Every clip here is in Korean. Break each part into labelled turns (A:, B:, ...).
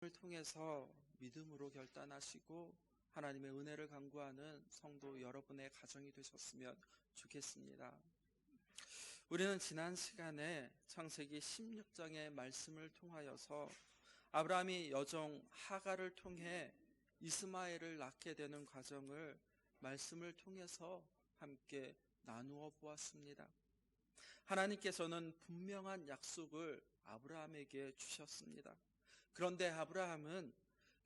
A: 을 통해서 믿음으로 결단하시고 하나님의 은혜를 간구하는 성도 여러분의 가정이 되셨으면 좋겠습니다. 우리는 지난 시간에 창세기 16장의 말씀을 통하여서 아브라함이 여종 하갈을 통해 이스마엘을 낳게 되는 과정을 말씀을 통해서 함께 나누어 보았습니다. 하나님께서는 분명한 약속을 아브라함에게 주셨습니다. 그런데 아브라함은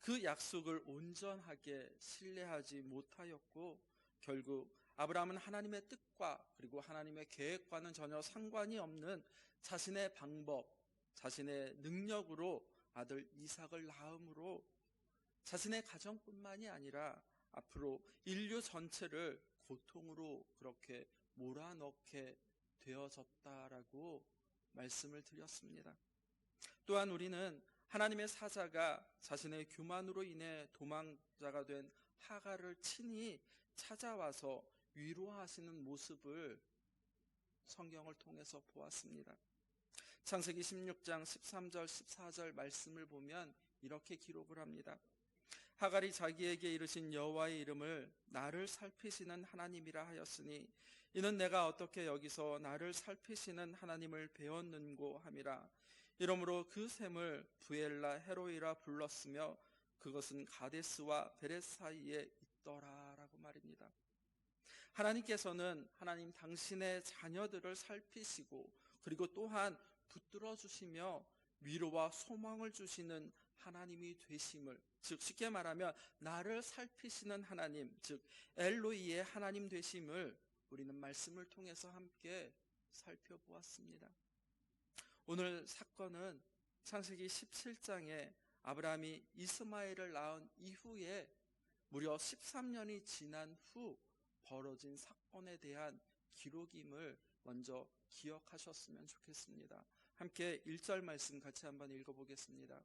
A: 그 약속을 온전하게 신뢰하지 못하였고 결국 아브라함은 하나님의 뜻과 그리고 하나님의 계획과는 전혀 상관이 없는 자신의 방법, 자신의 능력으로 아들 이삭을 낳음으로 자신의 가정뿐만이 아니라 앞으로 인류 전체를 고통으로 그렇게 몰아넣게 되어졌다라고 말씀을 드렸습니다. 또한 우리는 하나님의 사자가 자신의 교만으로 인해 도망자가 된 하갈을 친히 찾아와서 위로하시는 모습을 성경을 통해서 보았습니다. 창세기 16장 13절 14절 말씀을 보면 이렇게 기록을 합니다. 하갈이 자기에게 이르신 여호와의 이름을 나를 살피시는 하나님이라 하였으니 이는 내가 어떻게 여기서 나를 살피시는 하나님을 배웠는고 함이라. 이러므로 그 샘을 부엘라 헤로이라 불렀으며 그것은 가데스와 베렛 사이에 있더라라고 말입니다. 하나님께서는 하나님 당신의 자녀들을 살피시고 그리고 또한 붙들어 주시며 위로와 소망을 주시는 하나님이 되심을, 즉 쉽게 말하면 나를 살피시는 하나님, 즉 엘로이의 하나님 되심을 우리는 말씀을 통해서 함께 살펴보았습니다. 오늘 사건은 창세기 17장에 아브라함이 이스마엘을 낳은 이후에 무려 13년이 지난 후 벌어진 사건에 대한 기록임을 먼저 기억하셨으면 좋겠습니다. 함께 1절 말씀 같이 한번 읽어보겠습니다.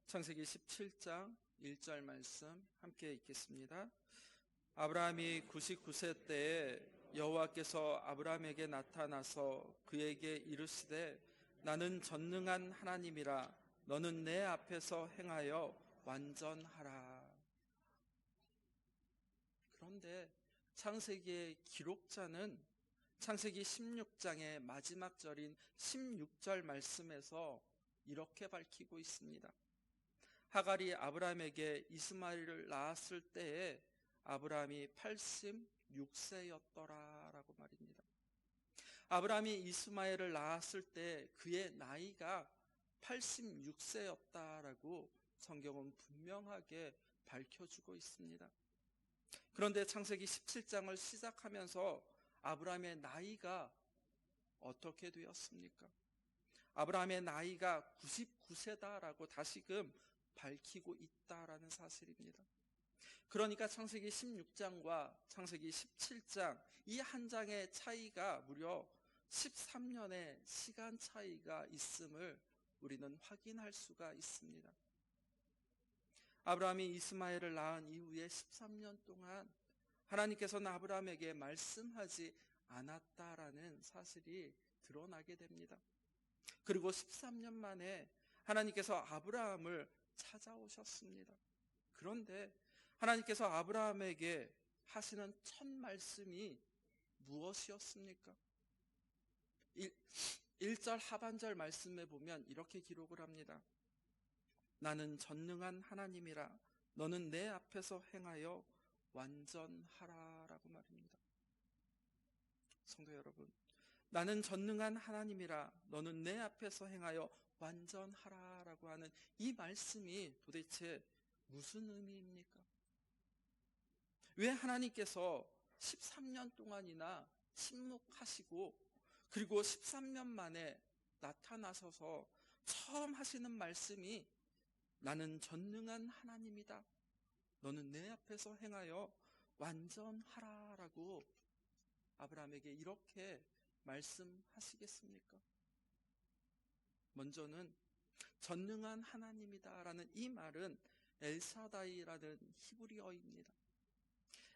A: 창세기 17장 1절 말씀 함께 읽겠습니다. 아브라함이 99세 때에 여호와께서 아브라함에게 나타나서 그에게 이르시되 나는 전능한 하나님이라 너는 내 앞에서 행하여 완전하라. 그런데 창세기의 기록자는 창세기 16장의 마지막 절인 16절 말씀에서 이렇게 밝히고 있습니다. 하갈이 아브라함에게 이스마엘을 낳았을 때에 아브라함이 86세였더라라고 말입니다. 아브라함이 이스마엘을 낳았을 때 그의 나이가 86세였다라고 성경은 분명하게 밝혀주고 있습니다. 그런데 창세기 17장을 시작하면서 아브라함의 나이가 어떻게 되었습니까? 아브라함의 나이가 99세다라고 다시금 밝히고 있다라는 사실입니다. 그러니까 창세기 16장과 창세기 17장 이 한 장의 차이가 무려 13년의 시간 차이가 있음을 우리는 확인할 수가 있습니다. 아브라함이 이스마엘을 낳은 이후에 13년 동안 하나님께서는 아브라함에게 말씀하지 않았다라는 사실이 드러나게 됩니다. 그리고 13년 만에 하나님께서 아브라함을 찾아오셨습니다. 그런데 하나님께서 아브라함에게 하시는 첫 말씀이 무엇이었습니까? 1절 하반절 말씀에 보면 이렇게 기록을 합니다. 나는 전능한 하나님이라 너는 내 앞에서 행하여 완전하라라고 말입니다. 성도 여러분, 나는 전능한 하나님이라 너는 내 앞에서 행하여 완전하라라고 하는 이 말씀이 도대체 무슨 의미입니까? 왜 하나님께서 13년 동안이나 침묵하시고 그리고 13년 만에 나타나셔서 처음 하시는 말씀이 나는 전능한 하나님이다. 너는 내 앞에서 행하여 완전하라라고 아브라함에게 이렇게 말씀하시겠습니까? 먼저는 전능한 하나님이다라는 이 말은 엘사다이라는 히브리어입니다.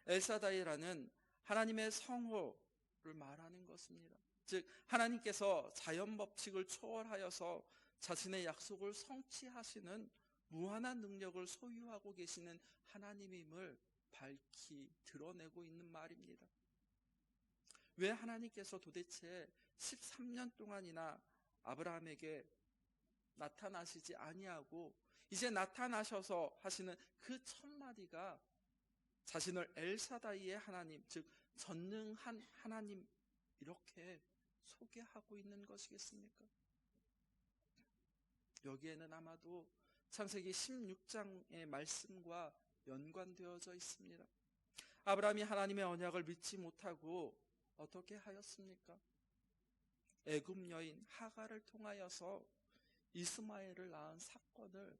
A: 엘사다이라는 하나님의 성호를 말하는 것입니다. 즉 하나님께서 자연 법칙을 초월하여서 자신의 약속을 성취하시는 무한한 능력을 소유하고 계시는 하나님임을 밝히 드러내고 있는 말입니다. 왜 하나님께서 도대체 13년 동안이나 아브라함에게 나타나시지 아니하고 이제 나타나셔서 하시는 그 첫 마디가 자신을 엘사다이의 하나님, 즉 전능한 하나님 이렇게 소개하고 있는 것이겠습니까? 여기에는 아마도 창세기 16장의 말씀과 연관되어져 있습니다. 아브라함이 하나님의 언약을 믿지 못하고 어떻게 하였습니까? 애굽 여인 하갈을 통하여서 이스마엘을 낳은 사건을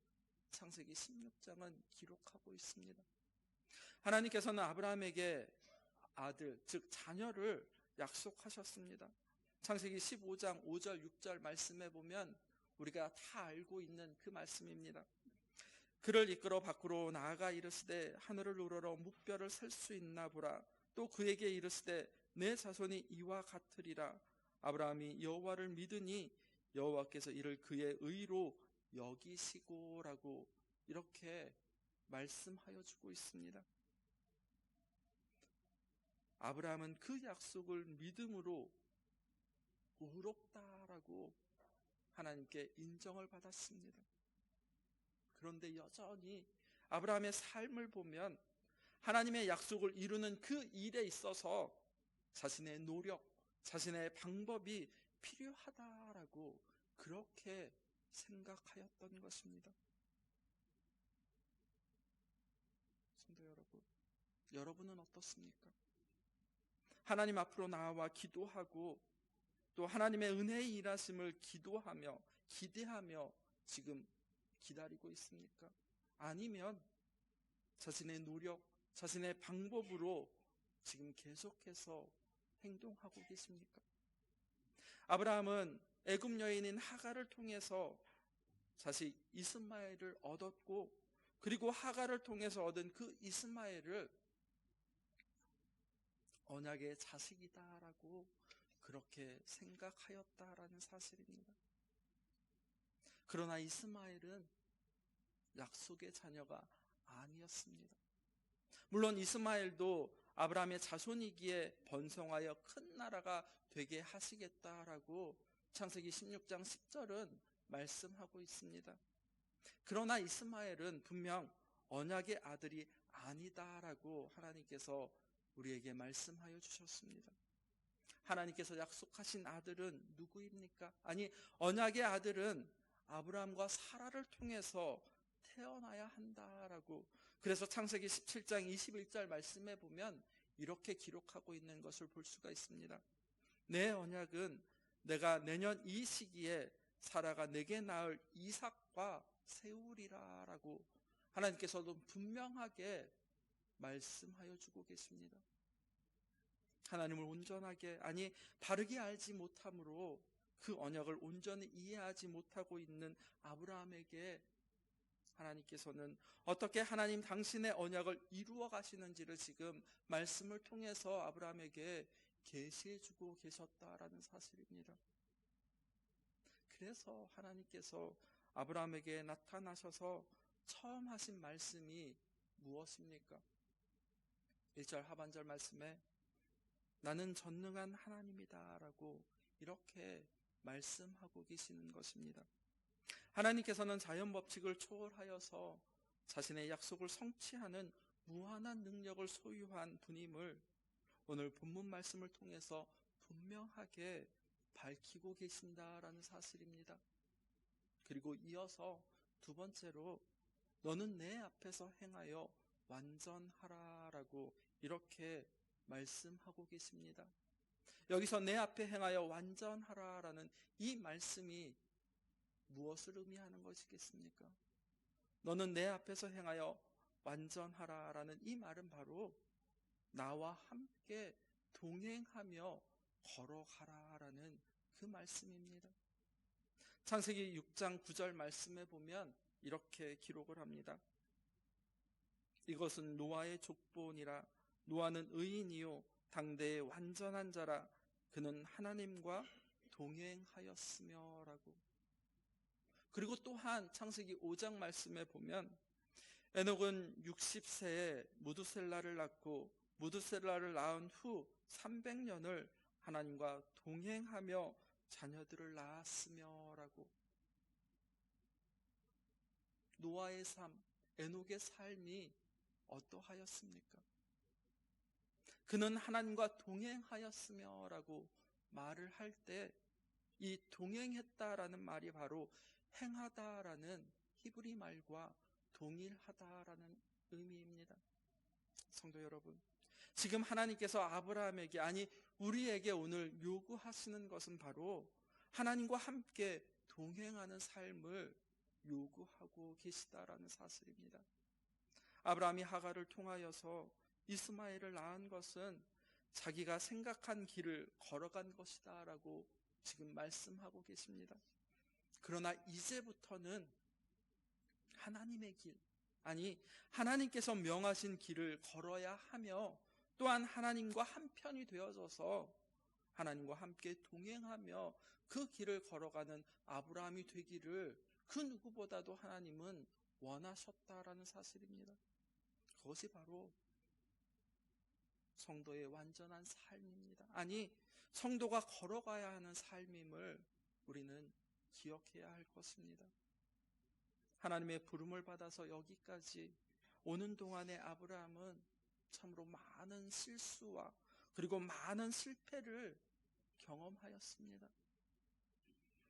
A: 창세기 16장은 기록하고 있습니다. 하나님께서는 아브라함에게 아들, 즉 자녀를 약속하셨습니다. 창세기 15장 5절 6절 말씀에 보면 우리가 다 알고 있는 그 말씀입니다. 그를 이끌어 밖으로 나아가 이르시되 하늘을 우러러 묵별을 셀 수 있나 보라. 또 그에게 이르시되 내 자손이 이와 같으리라. 아브라함이 여호와를 믿으니 여호와께서 이를 그의 의로 여기시고라고 이렇게 말씀하여 주고 있습니다. 아브라함은 그 약속을 믿음으로 의롭다라고 하나님께 인정을 받았습니다. 그런데 여전히 아브라함의 삶을 보면 하나님의 약속을 이루는 그 일에 있어서 자신의 노력, 자신의 방법이 필요하다라고 그렇게 생각하였던 것입니다. 성도 여러분, 여러분은 어떻습니까? 하나님 앞으로 나와 기도하고 또 하나님의 은혜의 일하심을 기도하며 기대하며 지금 기다리고 있습니까? 아니면 자신의 노력, 자신의 방법으로 지금 계속해서 행동하고 계십니까? 아브라함은 애굽 여인인 하갈을 통해서 자식 이스마엘을 얻었고 그리고 하갈을 통해서 얻은 그 이스마엘을 언약의 자식이다라고 그렇게 생각하였다라는 사실입니다. 그러나 이스마엘은 약속의 자녀가 아니었습니다. 물론 이스마엘도 아브라함의 자손이기에 번성하여 큰 나라가 되게 하시겠다라고 창세기 16장 10절은 말씀하고 있습니다. 그러나 이스마엘은 분명 언약의 아들이 아니다라고 하나님께서 우리에게 말씀하여 주셨습니다. 하나님께서 약속하신 아들은 누구입니까? 아니, 언약의 아들은 아브라함과 사라를 통해서 태어나야 한다라고. 그래서 창세기 17장 21절 말씀에 보면 이렇게 기록하고 있는 것을 볼 수가 있습니다. 내 언약은 내가 내년 이 시기에 사라가 내게 낳을 이삭과 세우리라라고 하나님께서도 분명하게 말씀하여 주고 계십니다. 하나님을 온전하게, 아니 바르게 알지 못함으로 그 언약을 온전히 이해하지 못하고 있는 아브라함에게 하나님께서는 어떻게 하나님 당신의 언약을 이루어 가시는지를 지금 말씀을 통해서 아브라함에게 계시해 주고 계셨다라는 사실입니다. 그래서 하나님께서 아브라함에게 나타나셔서 처음 하신 말씀이 무엇입니까? 1절 하반절 말씀에 나는 전능한 하나님이다 라고 이렇게 말씀하고 계시는 것입니다. 하나님께서는 자연 법칙을 초월하여서 자신의 약속을 성취하는 무한한 능력을 소유한 분임을 오늘 본문 말씀을 통해서 분명하게 밝히고 계신다라는 사실입니다. 그리고 이어서 두 번째로 너는 내 앞에서 행하여 완전하라라고 이렇게 말씀하고 계십니다. 여기서 내 앞에 행하여 완전하라라는 이 말씀이 무엇을 의미하는 것이겠습니까? 너는 내 앞에서 행하여 완전하라라는 이 말은 바로 나와 함께 동행하며 걸어가라라는 그 말씀입니다. 창세기 6장 9절 말씀에 보면 이렇게 기록을 합니다. 이것은 노아의 족보니라. 노아는 의인이요 당대의 완전한 자라. 그는 하나님과 동행하였으며 라고. 그리고 또한 창세기 5장 말씀에 보면 에녹은 60세에 무두셀라를 낳고 무두셀라를 낳은 후 300년을 하나님과 동행하며 자녀들을 낳았으며 라고. 노아의 삶, 에녹의 삶이 어떠하였습니까? 그는 하나님과 동행하였으며 라고 말을 할 때 이 동행했다라는 말이 바로 행하다라는 히브리 말과 동일하다라는 의미입니다. 성도 여러분, 지금 하나님께서 아브라함에게, 아니 우리에게 오늘 요구하시는 것은 바로 하나님과 함께 동행하는 삶을 요구하고 계시다라는 사실입니다. 아브라함이 하갈을 통하여서 이스마엘을 낳은 것은 자기가 생각한 길을 걸어간 것이다 라고 지금 말씀하고 계십니다. 그러나 이제부터는 하나님의 길, 아니 하나님께서 명하신 길을 걸어야 하며 또한 하나님과 한편이 되어져서 하나님과 함께 동행하며 그 길을 걸어가는 아브라함이 되기를 그 누구보다도 하나님은 원하셨다라는 사실입니다. 그것이 바로 성도의 완전한 삶입니다. 아니 성도가 걸어가야 하는 삶임을 우리는 기억해야 할 것입니다. 하나님의 부름을 받아서 여기까지 오는 동안에 아브라함은 참으로 많은 실수와 그리고 많은 실패를 경험하였습니다.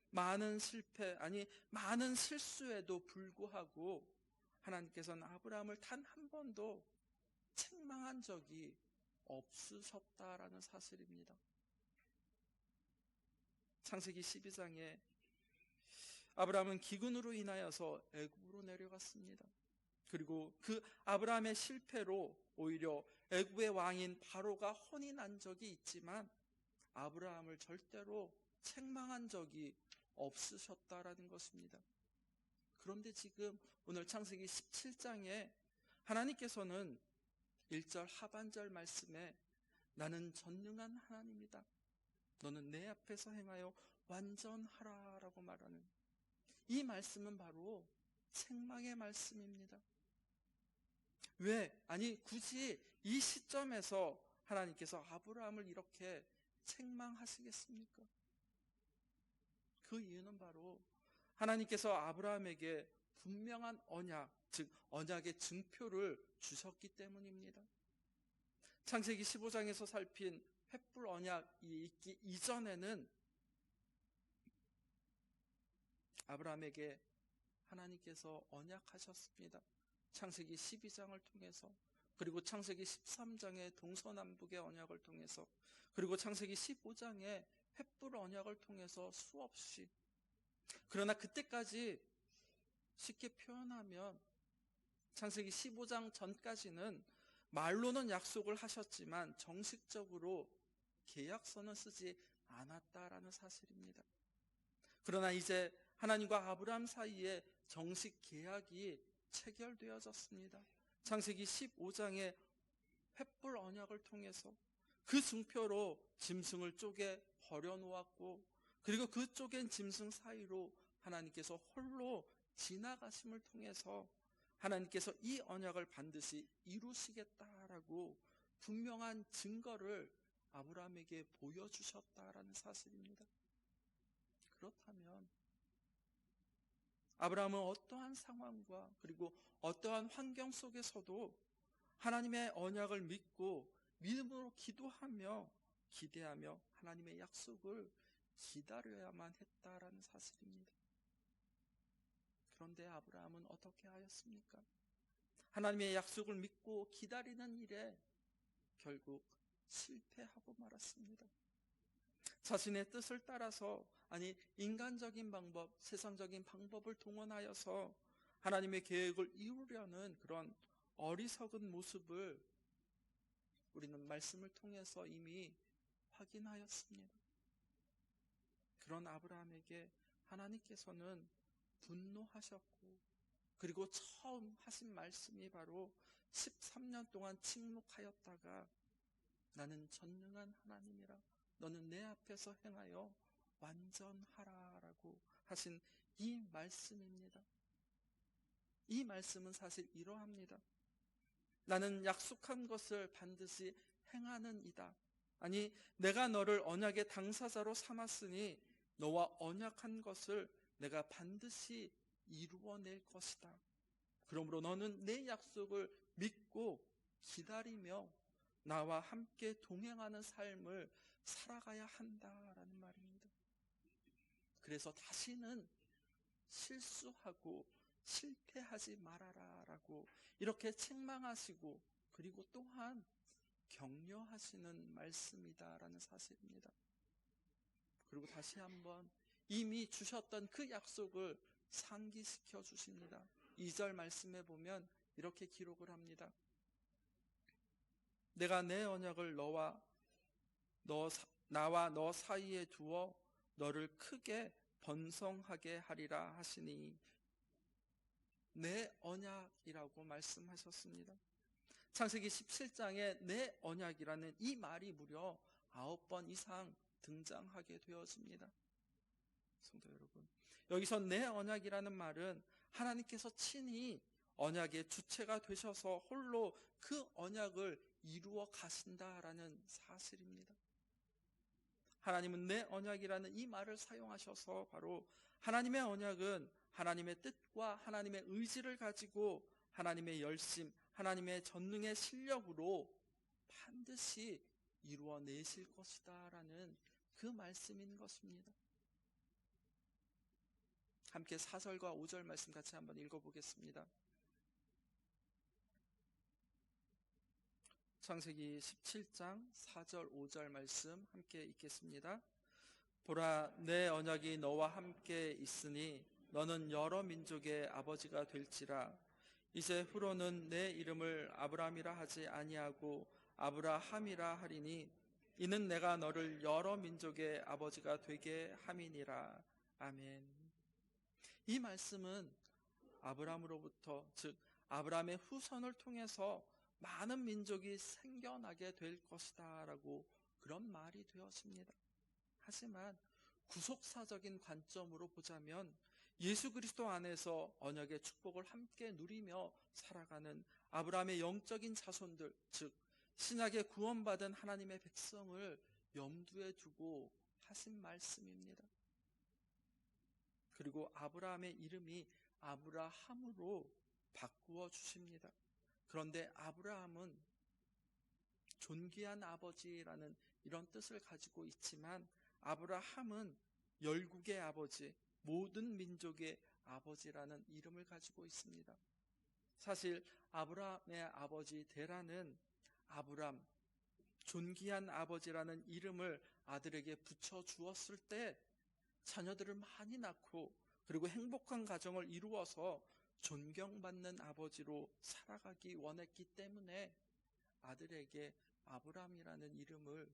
A: 많은 실패, 아니 많은 실수에도 불구하고 하나님께서는 아브라함을 단 한 번도 책망한 적이 없으셨다라는 사실입니다. 창세기 12장에 아브라함은 기근으로 인하여서 애굽으로 내려갔습니다. 그리고 그 아브라함의 실패로 오히려 애굽의 왕인 바로가 혼이 난 적이 있지만 아브라함을 절대로 책망한 적이 없으셨다라는 것입니다. 그런데 지금 오늘 창세기 17장에 하나님께서는 1절 하반절 말씀에 나는 전능한 하나님이다. 너는 내 앞에서 행하여 완전하라 라고 말하는 이 말씀은 바로 책망의 말씀입니다. 왜? 아니 굳이 이 시점에서 하나님께서 아브라함을 이렇게 책망하시겠습니까? 그 이유는 바로 하나님께서 아브라함에게 분명한 언약, 즉 언약의 증표를 주셨기 때문입니다. 창세기 15장에서 살핀 횃불 언약이 있기 이전에는 아브라함에게 하나님께서 언약하셨습니다. 창세기 12장을 통해서, 그리고 창세기 13장의 동서남북의 언약을 통해서, 그리고 창세기 15장의 횃불 언약을 통해서 수없이. 그러나 그때까지 쉽게 표현하면 창세기 15장 전까지는 말로는 약속을 하셨지만 정식적으로 계약서는 쓰지 않았다라는 사실입니다. 그러나 이제 하나님과 아브라함 사이에 정식 계약이 체결되어졌습니다. 창세기 15장의 횃불 언약을 통해서 그 증표로 짐승을 쪼개 버려놓았고, 그리고 그 쪼갠 짐승 사이로 하나님께서 홀로 지나가심을 통해서 하나님께서 이 언약을 반드시 이루시겠다라고 분명한 증거를 아브라함에게 보여주셨다라는 사실입니다. 그렇다면 아브라함은 어떠한 상황과 그리고 어떠한 환경 속에서도 하나님의 언약을 믿고 믿음으로 기도하며 기대하며 하나님의 약속을 기다려야만 했다라는 사실입니다. 그런데 아브라함은 어떻게 하였습니까? 하나님의 약속을 믿고 기다리는 일에 결국 실패하고 말았습니다. 자신의 뜻을 따라서, 아니 인간적인 방법, 세상적인 방법을 동원하여서 하나님의 계획을 이루려는 그런 어리석은 모습을 우리는 말씀을 통해서 이미 확인하였습니다. 그런 아브라함에게 하나님께서는 분노하셨고, 그리고 처음 하신 말씀이 바로 13년 동안 침묵하였다가 나는 전능한 하나님이라 너는 내 앞에서 행하여 완전하라 라고 하신 이 말씀입니다. 이 말씀은 사실 이러합니다. 나는 약속한 것을 반드시 행하는 이다. 아니, 내가 너를 언약의 당사자로 삼았으니 너와 언약한 것을 내가 반드시 이루어낼 것이다. 그러므로 너는 내 약속을 믿고 기다리며 나와 함께 동행하는 삶을 살아가야 한다라는 말입니다. 그래서 다시는 실수하고 실패하지 말아라라고 이렇게 책망하시고, 그리고 또한 격려하시는 말씀이다라는 사실입니다. 그리고 다시 한번 이미 주셨던 그 약속을 상기시켜 주십니다. 2절 말씀에 보면 이렇게 기록을 합니다. 내가 내 언약을 나와 너 사이에 두어 너를 크게 번성하게 하리라 하시니, 내 언약이라고 말씀하셨습니다. 창세기 17장에 내 언약이라는 이 말이 무려 9번 이상 등장하게 되어집니다. 성도 여러분, 여기서 내 언약이라는 말은 하나님께서 친히 언약의 주체가 되셔서 홀로 그 언약을 이루어 가신다라는 사실입니다. 하나님은 내 언약이라는 이 말을 사용하셔서 바로 하나님의 언약은 하나님의 뜻과 하나님의 의지를 가지고 하나님의 열심, 하나님의 전능의 실력으로 반드시 이루어내실 것이다 라는 그 말씀인 것입니다. 함께 4절과 5절 말씀 같이 한번 읽어보겠습니다. 창세기 17장 4절 5절 말씀 함께 읽겠습니다. 보라, 내 언약이 너와 함께 있으니 너는 여러 민족의 아버지가 될지라. 이제 후로는 내 이름을 아브람이라 하지 아니하고 아브라함이라 하리니 이는 내가 너를 여러 민족의 아버지가 되게 함이니라. 아멘. 이 말씀은 아브람으로부터, 즉 아브람의 후손을 통해서 많은 민족이 생겨나게 될 것이다 라고 그런 말이 되었습니다. 하지만 구속사적인 관점으로 보자면 예수 그리스도 안에서 언약의 축복을 함께 누리며 살아가는 아브라함의 영적인 자손들, 즉 신약에 구원받은 하나님의 백성을 염두에 두고 하신 말씀입니다. 그리고 아브라함의 이름이 아브라함으로 바꾸어 주십니다. 그런데 아브라함은 존귀한 아버지라는 이런 뜻을 가지고 있지만 아브라함은 열국의 아버지, 모든 민족의 아버지라는 이름을 가지고 있습니다. 사실 아브라함의 아버지 데라는 아브람, 존귀한 아버지라는 이름을 아들에게 붙여주었을 때 자녀들을 많이 낳고 그리고 행복한 가정을 이루어서 존경받는 아버지로 살아가기 원했기 때문에 아들에게 아브람이라는 이름을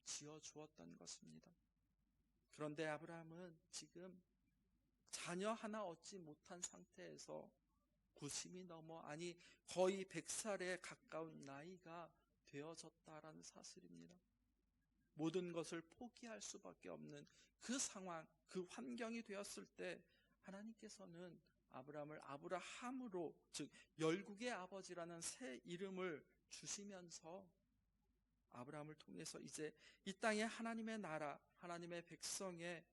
A: 지어주었던 것입니다. 그런데 아브람은 지금 자녀 하나 얻지 못한 상태에서 90이 넘어, 아니 거의 100살에 가까운 나이가 되어졌다라는 사실입니다. 모든 것을 포기할 수밖에 없는 그 상황, 그 환경이 되었을 때 하나님께서는 아브람을 아브라함으로, 즉 열국의 아버지라는 새 이름을 주시면서 아브라함을 통해서 이제 이 땅에 하나님의 나라, 하나님의 백성의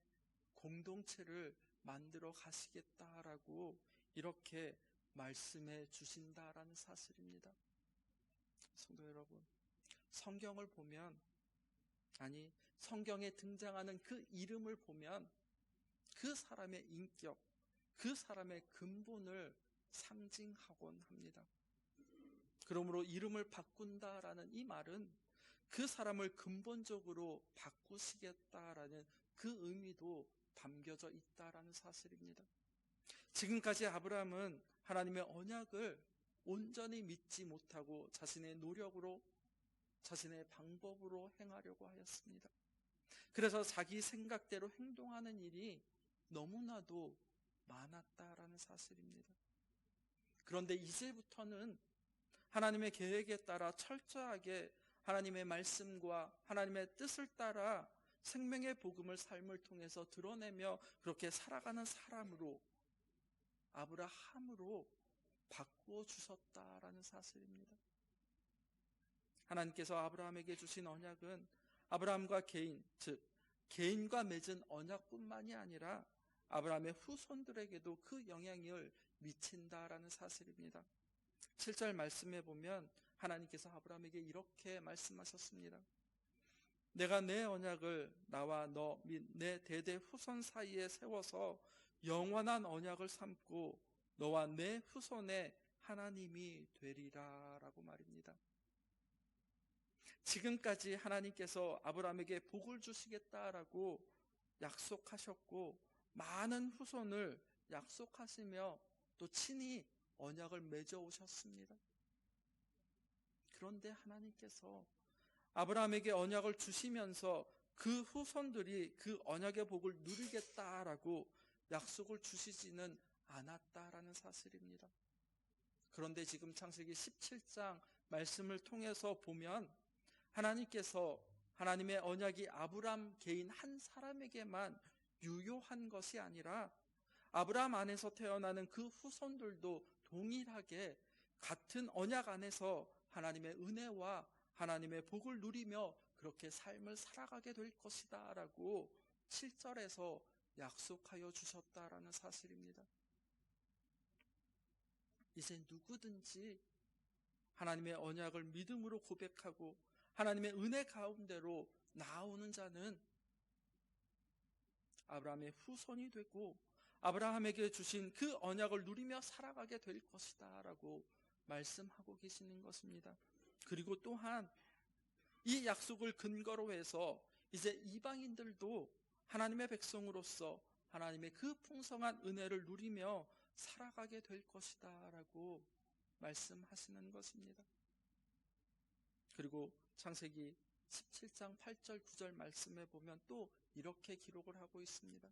A: 공동체를 만들어 가시겠다라고 이렇게 말씀해 주신다라는 사실입니다. 성도 여러분, 성경을 보면, 아니 성경에 등장하는 그 이름을 보면 그 사람의 인격, 그 사람의 근본을 상징하곤 합니다. 그러므로 이름을 바꾼다라는 이 말은 그 사람을 근본적으로 바꾸시겠다라는 그 의미도 담겨져 있다라는 사실입니다. 지금까지 아브라함은 하나님의 언약을 온전히 믿지 못하고 자신의 노력으로, 자신의 방법으로 행하려고 하였습니다. 그래서 자기 생각대로 행동하는 일이 너무나도 많았다라는 사실입니다. 그런데 이제부터는 하나님의 계획에 따라 철저하게 하나님의 말씀과 하나님의 뜻을 따라 생명의 복음을 삶을 통해서 드러내며 그렇게 살아가는 사람으로, 아브라함으로 바꾸어 주셨다라는 사실입니다. 하나님께서 아브라함에게 주신 언약은 아브라함과 개인, 즉 개인과 맺은 언약뿐만이 아니라 아브라함의 후손들에게도 그 영향을 미친다라는 사실입니다. 7절 말씀해 보면 하나님께서 아브라함에게 이렇게 말씀하셨습니다. 내가 내 언약을 나와 너 및 내 대대 후손 사이에 세워서 영원한 언약을 삼고 너와 내 후손의 하나님이 되리라 라고 말입니다. 지금까지 하나님께서 아브라함에게 복을 주시겠다라고 약속하셨고 많은 후손을 약속하시며 또 친히 언약을 맺어 오셨습니다. 그런데 하나님께서 아브라함에게 언약을 주시면서 그 후손들이 그 언약의 복을 누리겠다라고 약속을 주시지는 않았다라는 사실입니다. 그런데 지금 창세기 17장 말씀을 통해서 보면 하나님께서 하나님의 언약이 아브라함 개인 한 사람에게만 유효한 것이 아니라 아브라함 안에서 태어나는 그 후손들도 동일하게 같은 언약 안에서 하나님의 은혜와 하나님의 복을 누리며 그렇게 삶을 살아가게 될 것이다 라고 7절에서 약속하여 주셨다라는 사실입니다. 이제 누구든지 하나님의 언약을 믿음으로 고백하고 하나님의 은혜 가운데로 나오는 자는 아브라함의 후손이 되고 아브라함에게 주신 그 언약을 누리며 살아가게 될 것이다 라고 말씀하고 계시는 것입니다. 그리고 또한 이 약속을 근거로 해서 이제 이방인들도 하나님의 백성으로서 하나님의 그 풍성한 은혜를 누리며 살아가게 될 것이다 라고 말씀하시는 것입니다. 그리고 창세기 17장 8절 9절 말씀에 보면 또 이렇게 기록을 하고 있습니다.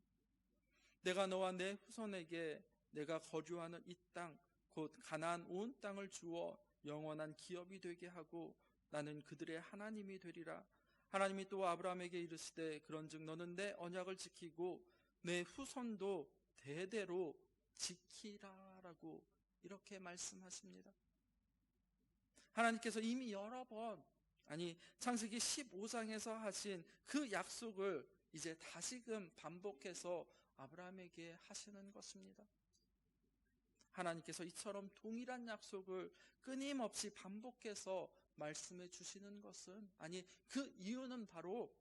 A: 내가 너와 내 후손에게 내가 거주하는 이 땅 곧 가나안 온 땅을 주어 영원한 기업이 되게 하고 나는 그들의 하나님이 되리라. 하나님이 또 아브라함에게 이르시되 그런즉 너는 내 언약을 지키고 내 후손도 대대로 지키라라고 이렇게 말씀하십니다. 하나님께서 이미 여러 번 창세기 15장에서 하신 그 약속을 이제 다시금 반복해서 아브라함에게 하시는 것입니다. 하나님께서 이처럼 동일한 약속을 끊임없이 반복해서 말씀해 주시는 것은 그 이유는 바로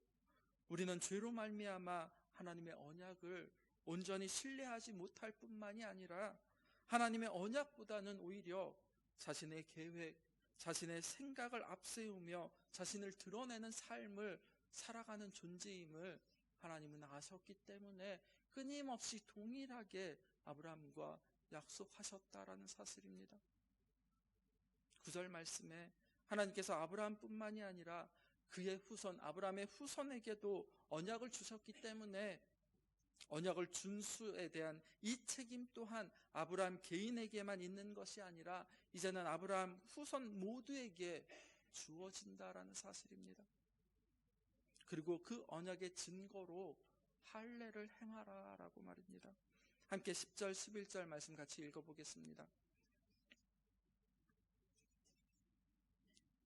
A: 우리는 죄로 말미암아 하나님의 언약을 온전히 신뢰하지 못할 뿐만이 아니라 하나님의 언약보다는 오히려 자신의 계획, 자신의 생각을 앞세우며 자신을 드러내는 삶을 살아가는 존재임을 하나님은 아셨기 때문에 끊임없이 동일하게 아브라함과 약속하셨다라는 사실입니다. 9절 말씀에 하나님께서 아브라함뿐만이 아니라 그의 후손 아브라함의 후손에게도 언약을 주셨기 때문에 언약을 준수에 대한 이 책임 또한 아브라함 개인에게만 있는 것이 아니라 이제는 아브라함 후손 모두에게 주어진다라는 사실입니다. 그리고 그 언약의 증거로 할례를 행하라 라고 말입니다. 함께 10절 11절 말씀 같이 읽어보겠습니다.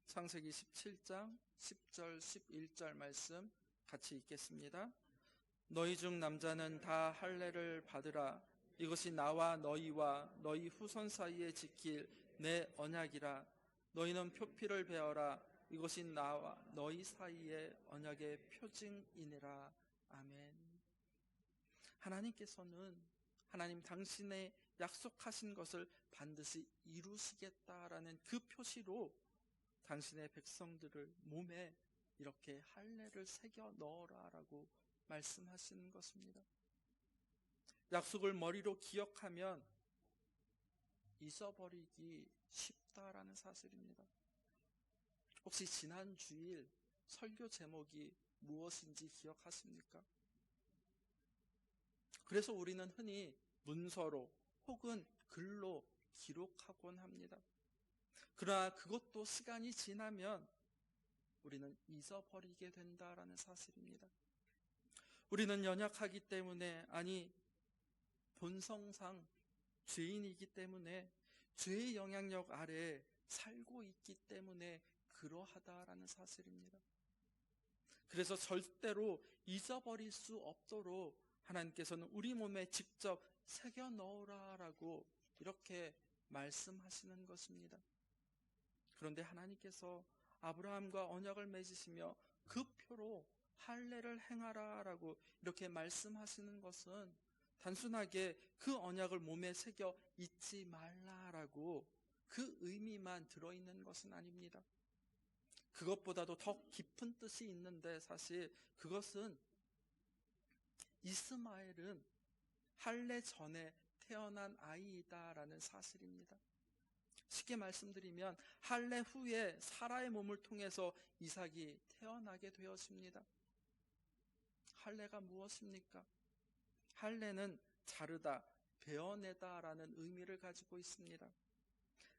A: 창세기 17장 10절 11절 말씀 같이 읽겠습니다. 너희 중 남자는 다 할례를 받으라. 이것이 나와 너희와 너희 후손 사이에 지킬 내 언약이라. 너희는 표피를 베어라. 이것이 나와 너희 사이의 언약의 표징이니라. 아멘. 하나님 당신의 약속하신 것을 반드시 이루시겠다라는 그 표시로 당신의 백성들을 몸에 이렇게 할례를 새겨 넣어라라고 말씀하시는 것입니다. 약속을 머리로 기억하면 잊어버리기 쉽다라는 사실입니다. 혹시 지난 주일 설교 제목이 무엇인지 기억하십니까? 그래서 우리는 흔히 문서로 혹은 글로 기록하곤 합니다. 그러나 그것도 시간이 지나면 우리는 잊어버리게 된다라는 사실입니다. 우리는 연약하기 때문에, 아니 본성상 죄인이기 때문에 죄의 영향력 아래 살고 있기 때문에 그러하다라는 사실입니다. 그래서 절대로 잊어버릴 수 없도록 하나님께서는 우리 몸에 직접 새겨 넣으라라고 이렇게 말씀하시는 것입니다. 그런데 하나님께서 아브라함과 언약을 맺으시며 그 표로 할례를 행하라라고 이렇게 말씀하시는 것은 단순하게 그 언약을 몸에 새겨 잊지 말라라고 그 의미만 들어있는 것은 아닙니다. 그것보다도 더 깊은 뜻이 있는데, 사실 그것은 이스마엘은 할례 전에 태어난 아이이다라는 사실입니다. 쉽게 말씀드리면 할례 후에 사라의 몸을 통해서 이삭이 태어나게 되었습니다. 할례가 무엇입니까? 할례는 자르다, 베어내다라는 의미를 가지고 있습니다.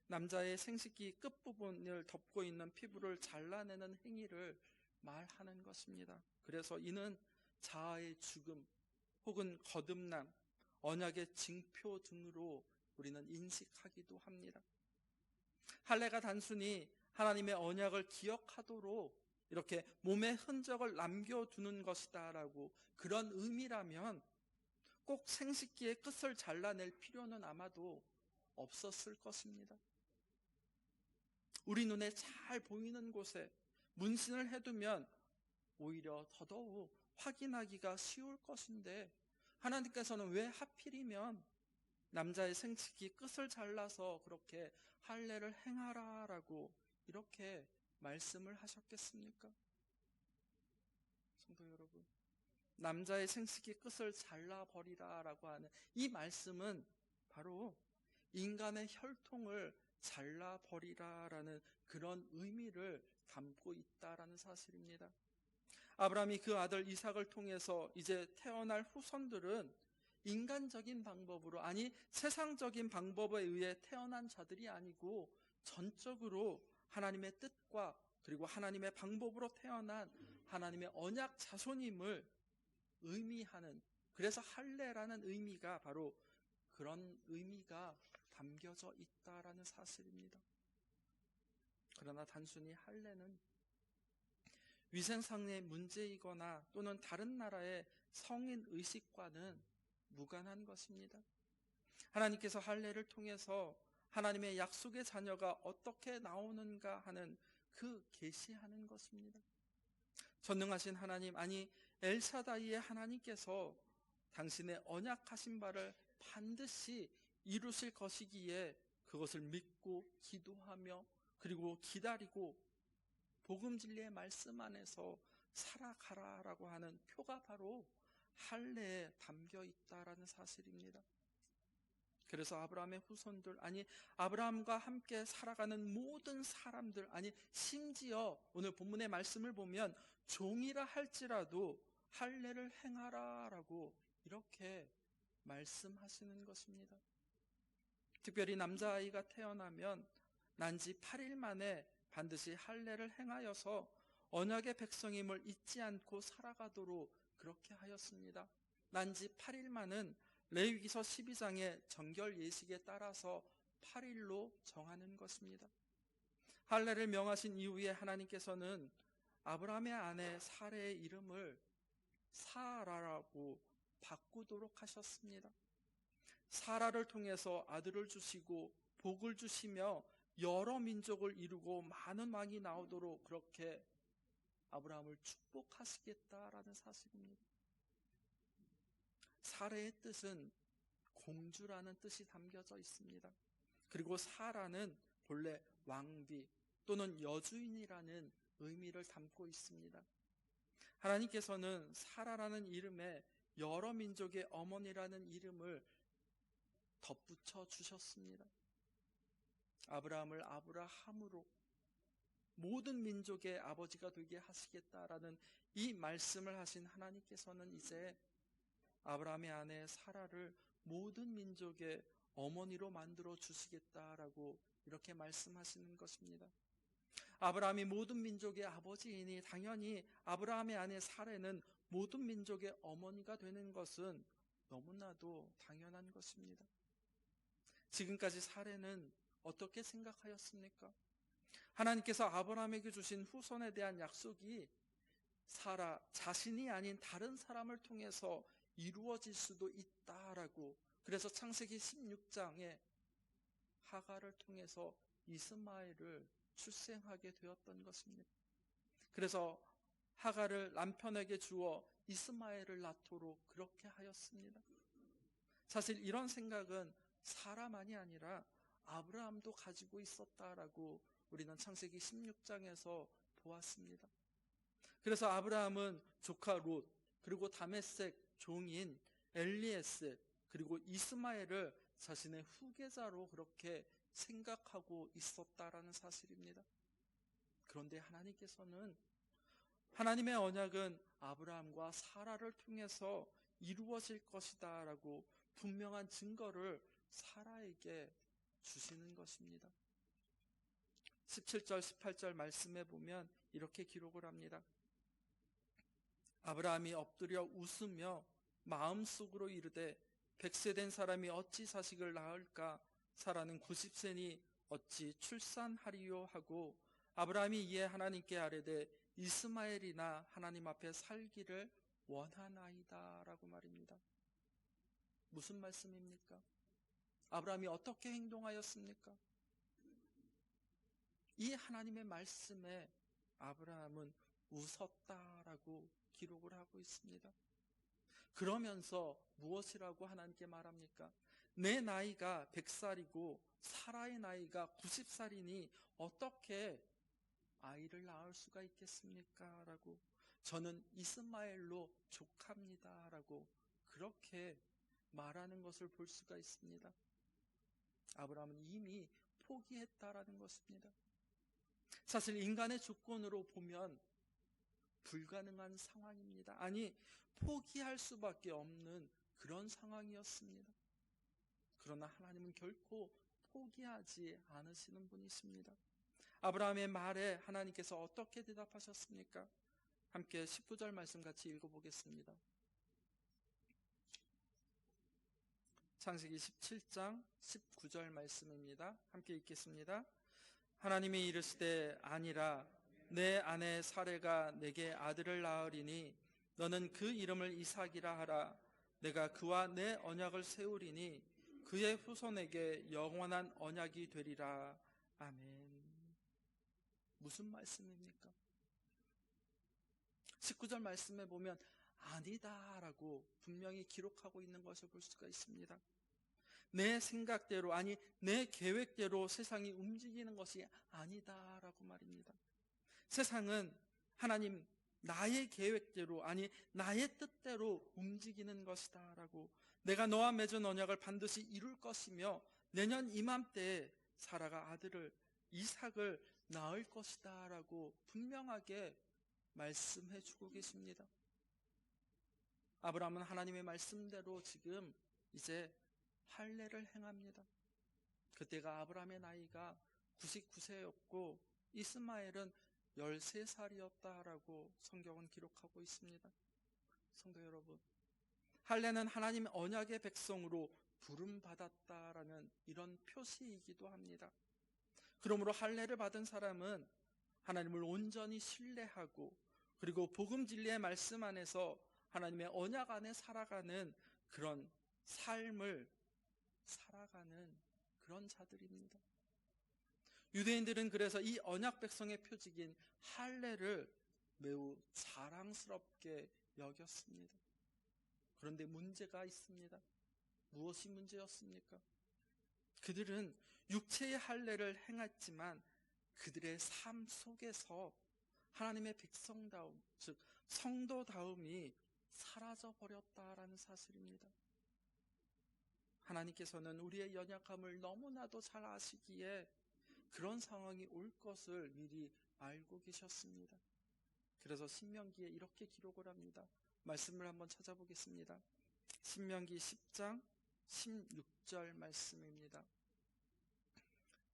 A: 남자의 생식기 끝부분을 덮고 있는 피부를 잘라내는 행위를 말하는 것입니다. 그래서 이는 자아의 죽음 혹은 거듭남, 언약의 징표 등으로 우리는 인식하기도 합니다. 할례가 단순히 하나님의 언약을 기억하도록 이렇게 몸의 흔적을 남겨두는 것이다라고 그런 의미라면 꼭 생식기의 끝을 잘라낼 필요는 아마도 없었을 것입니다. 우리 눈에 잘 보이는 곳에 문신을 해두면 오히려 더더욱 확인하기가 쉬울 것인데, 하나님께서는 왜 하필이면 남자의 생식기 끝을 잘라서 그렇게 할례를 행하라라고 이렇게 말씀을 하셨겠습니까? 성도 여러분, 남자의 생식기 끝을 잘라버리라라고 하는 이 말씀은 바로 인간의 혈통을 잘라버리라라는 그런 의미를 담고 있다라는 사실입니다. 아브라함이 그 아들 이삭을 통해서 이제 태어날 후손들은 인간적인 방법으로, 아니 세상적인 방법에 의해 태어난 자들이 아니고 전적으로 하나님의 뜻과 그리고 하나님의 방법으로 태어난 하나님의 언약 자손임을 의미하는, 그래서 할례라는 의미가 바로 그런 의미가 담겨져 있다라는 사실입니다. 그러나 단순히 할례는 위생상의 문제이거나 또는 다른 나라의 성인 의식과는 무관한 것입니다. 하나님께서 할례를 통해서 하나님의 약속의 자녀가 어떻게 나오는가 하는 그 계시하는 것입니다. 전능하신 하나님, 아니 엘샤다이의 하나님께서 당신의 언약하신 바를 반드시 이루실 것이기에 그것을 믿고 기도하며 그리고 기다리고 복음 진리의 말씀 안에서 살아가라라고 하는 표가 바로 할례에 담겨 있다라는 사실입니다. 그래서 아브라함의 후손들, 아니 아브라함과 함께 살아가는 모든 사람들, 아니 심지어 오늘 본문의 말씀을 보면 종이라 할지라도 할례를 행하라라고 이렇게 말씀하시는 것입니다. 특별히 남자아이가 태어나면 난지 8일 만에 반드시 할례를 행하여서 언약의 백성임을 잊지 않고 살아가도록 그렇게 하였습니다. 난지 8일만은 레위기서 12장의 정결 예식에 따라서 8일로 정하는 것입니다. 할례를 명하신 이후에 하나님께서는 아브라함의 아내 사레의 이름을 사라라고 바꾸도록 하셨습니다. 사라를 통해서 아들을 주시고 복을 주시며 여러 민족을 이루고 많은 왕이 나오도록 그렇게 아브라함을 축복하시겠다라는 사실입니다. 사라의 뜻은 공주라는 뜻이 담겨져 있습니다. 그리고 사라는 본래 왕비 또는 여주인이라는 의미를 담고 있습니다. 하나님께서는 사라라는 이름에 여러 민족의 어머니라는 이름을 덧붙여 주셨습니다. 아브라함을 아브라함으로 모든 민족의 아버지가 되게 하시겠다라는 이 말씀을 하신 하나님께서는 이제 아브라함의 아내 사라를 모든 민족의 어머니로 만들어 주시겠다라고 이렇게 말씀하시는 것입니다. 아브라함이 모든 민족의 아버지이니 당연히 아브라함의 아내 사라는 모든 민족의 어머니가 되는 것은 너무나도 당연한 것입니다. 지금까지 사례는 어떻게 생각하였습니까? 하나님께서 아브라함에게 주신 후손에 대한 약속이 사라 자신이 아닌 다른 사람을 통해서 이루어질 수도 있다라고, 그래서 창세기 16장에 하갈을 통해서 이스마엘을 출생하게 되었던 것입니다. 그래서 하갈을 남편에게 주어 이스마엘을 낳도록 그렇게 하였습니다. 사실 이런 생각은 사라만이 아니라 아브라함도 가지고 있었다라고 우리는 창세기 16장에서 보았습니다. 그래서 아브라함은 조카 롯, 그리고 다메섹 종인 엘리에셀, 그리고 이스마엘을 자신의 후계자로 그렇게 생각하고 있었다라는 사실입니다. 그런데 하나님께서는, 하나님의 언약은 아브라함과 사라를 통해서 이루어질 것이다 라고 분명한 증거를 사라에게 주시는 것입니다. 17절 18절 말씀에 보면 이렇게 기록을 합니다. 아브라함이 엎드려 웃으며 마음속으로 이르되 100세 된 사람이 어찌 자식을 낳을까? 사라는 90세니 어찌 출산하리요? 하고 아브라함이 이에 하나님께 아뢰되 이스마엘이나 하나님 앞에 살기를 원하나이다 라고 말입니다. 무슨 말씀입니까? 아브라함이 어떻게 행동하였습니까? 이 하나님의 말씀에 아브라함은 웃었다라고 기록을 하고 있습니다. 그러면서 무엇이라고 하나님께 말합니까? 내 나이가 100살이고 사라의 나이가 90살이니 어떻게 아이를 낳을 수가 있겠습니까? 라고, 저는 이스마엘로 족합니다 라고 그렇게 말하는 것을 볼 수가 있습니다. 아브라함은 이미 포기했다라는 것입니다. 사실 인간의 조건으로 보면 불가능한 상황입니다. 아니, 포기할 수밖에 없는 그런 상황이었습니다. 그러나 하나님은 결코 포기하지 않으시는 분이십니다. 아브라함의 말에 하나님께서 어떻게 대답하셨습니까? 함께 19절 말씀 같이 읽어보겠습니다. 창세기 17장 19절 말씀입니다. 함께 읽겠습니다. 하나님이 이르시되 아니라 내 아내 사레가 내게 아들을 낳으리니 너는 그 이름을 이삭이라 하라. 내가 그와 내 언약을 세우리니 그의 후손에게 영원한 언약이 되리라. 아멘. 무슨 말씀입니까? 19절 말씀에 보면 아니다라고 분명히 기록하고 있는 것을 볼 수가 있습니다. 내 생각대로, 아니 내 계획대로 세상이 움직이는 것이 아니다라고 말입니다. 세상은 하나님 나의 계획대로, 아니 나의 뜻대로 움직이는 것이다 라고, 내가 너와 맺은 언약을 반드시 이룰 것이며 내년 이맘때에 사라가 아들을 이삭을 낳을 것이다 라고 분명하게 말씀해 주고 계십니다. 아브라함은 하나님의 말씀대로 지금 이제 할례를 행합니다. 그때가 아브라함의 나이가 99세였고 이스마엘은 13살이었다라고 성경은 기록하고 있습니다. 성도 여러분, 할례는 하나님의 언약의 백성으로 부름받았다라는 이런 표시이기도 합니다. 그러므로 할례를 받은 사람은 하나님을 온전히 신뢰하고 그리고 복음 진리의 말씀 안에서 하나님의 언약 안에 살아가는 그런 삶을 살아가는 그런 자들입니다. 유대인들은 그래서 이 언약 백성의 표직인 할례를 매우 자랑스럽게 여겼습니다. 그런데 문제가 있습니다. 무엇이 문제였습니까? 그들은 육체의 할례를 행했지만 그들의 삶 속에서 하나님의 백성다움, 즉 성도다움이 사라져버렸다라는 사실입니다. 하나님께서는 우리의 연약함을 너무나도 잘 아시기에 그런 상황이 올 것을 미리 알고 계셨습니다. 그래서 신명기에 이렇게 기록을 합니다. 말씀을 한번 찾아보겠습니다. 신명기 10장 16절 말씀입니다.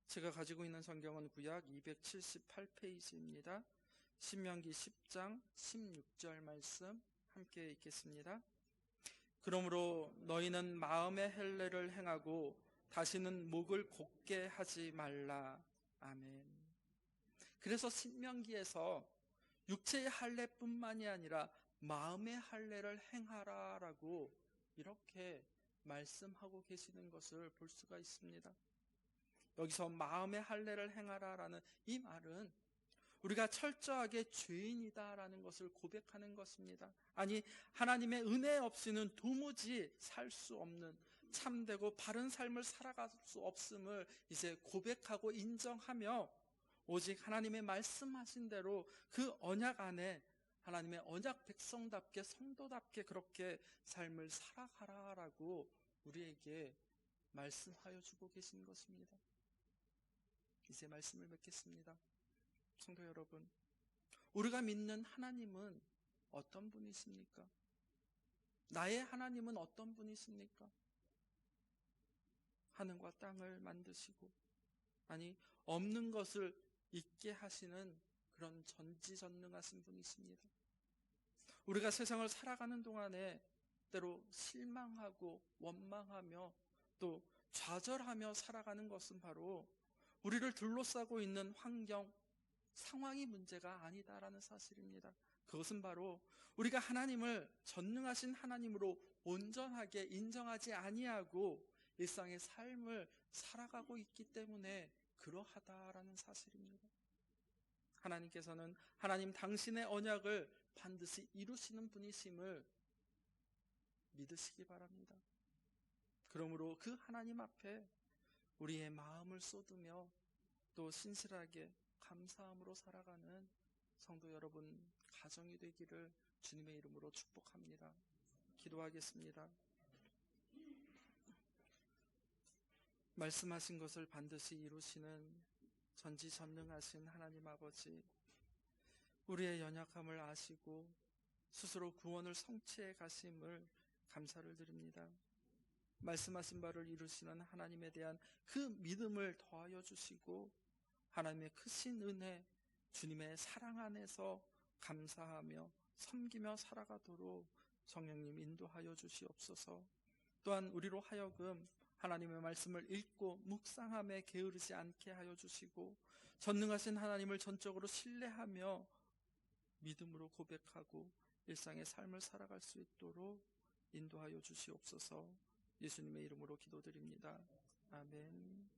A: 제가 가지고 있는 성경은 구약 278페이지입니다. 신명기 10장 16절 말씀 함께 읽겠습니다. 그러므로 너희는 마음의 할례를 행하고 다시는 목을 곧게 하지 말라. 아멘. 그래서 신명기에서 육체의 할례뿐만이 아니라 마음의 할례를 행하라라고 이렇게 말씀하고 계시는 것을 볼 수가 있습니다. 여기서 마음의 할례를 행하라라는 이 말은 우리가 철저하게 죄인이다라는 것을 고백하는 것입니다. 아니, 하나님의 은혜 없이는 도무지 살 수 없는 참되고 바른 삶을 살아갈 수 없음을 이제 고백하고 인정하며 오직 하나님의 말씀하신 대로 그 언약 안에 하나님의 언약 백성답게 성도답게 그렇게 삶을 살아가라라고 우리에게 말씀하여 주고 계신 것입니다. 이제 말씀을 맺겠습니다. 성도 여러분, 우리가 믿는 하나님은 어떤 분이십니까? 나의 하나님은 어떤 분이십니까? 하늘과 땅을 만드시고, 아니, 없는 것을 있게 하시는 그런 전지전능하신 분이십니다. 우리가 세상을 살아가는 동안에 때로 실망하고 원망하며 또 좌절하며 살아가는 것은 바로 우리를 둘러싸고 있는 환경, 상황이 문제가 아니다라는 사실입니다. 그것은 바로 우리가 하나님을 전능하신 하나님으로 온전하게 인정하지 아니하고 일상의 삶을 살아가고 있기 때문에 그러하다라는 사실입니다. 하나님께서는 하나님 당신의 언약을 반드시 이루시는 분이심을 믿으시기 바랍니다. 그러므로 그 하나님 앞에 우리의 마음을 쏟으며 또 신실하게 감사함으로 살아가는 성도 여러분 가정이 되기를 주님의 이름으로 축복합니다. 기도하겠습니다. 말씀하신 것을 반드시 이루시는 전지전능하신 하나님 아버지, 우리의 연약함을 아시고 스스로 구원을 성취해 가심을 감사를 드립니다. 말씀하신 바를 이루시는 하나님에 대한 그 믿음을 더하여 주시고 하나님의 크신 은혜, 주님의 사랑 안에서 감사하며 섬기며 살아가도록 성령님 인도하여 주시옵소서. 또한 우리로 하여금 하나님의 말씀을 읽고 묵상함에 게으르지 않게 하여 주시고 전능하신 하나님을 전적으로 신뢰하며 믿음으로 고백하고 일상의 삶을 살아갈 수 있도록 인도하여 주시옵소서. 예수님의 이름으로 기도드립니다. 아멘.